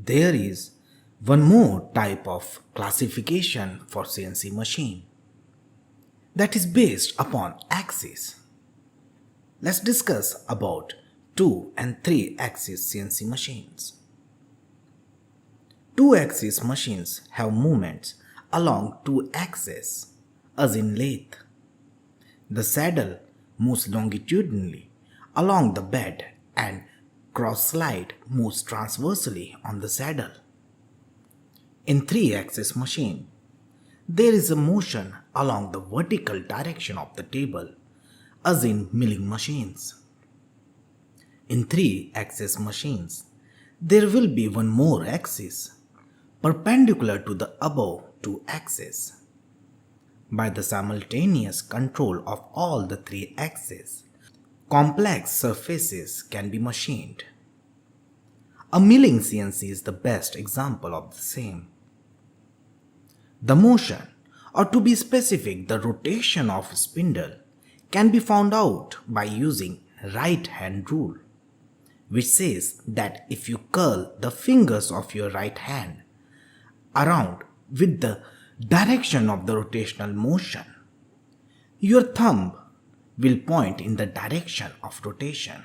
There is one more type of classification for CNC machine that is based upon axis. Let's discuss about 2 and 3 axis CNC machines. 2 axis machines have movements along 2 axes as in lathe. The saddle moves longitudinally along the bed and cross slide moves transversely on the saddle. In 3 axis machine, there is a motion along the vertical direction of the table as in milling machines. In 3 axis machines, there will be one more axis perpendicular to the above 2 axes. By the simultaneous control of all the 3 axes, complex surfaces can be machined. A milling CNC is the best example of the same. The motion, or to be specific, the rotation of a spindle, can be found out by using right hand rule, which says that if you curl the fingers of your right hand around with the direction of the rotational motion, your thumb will point in the direction of rotation.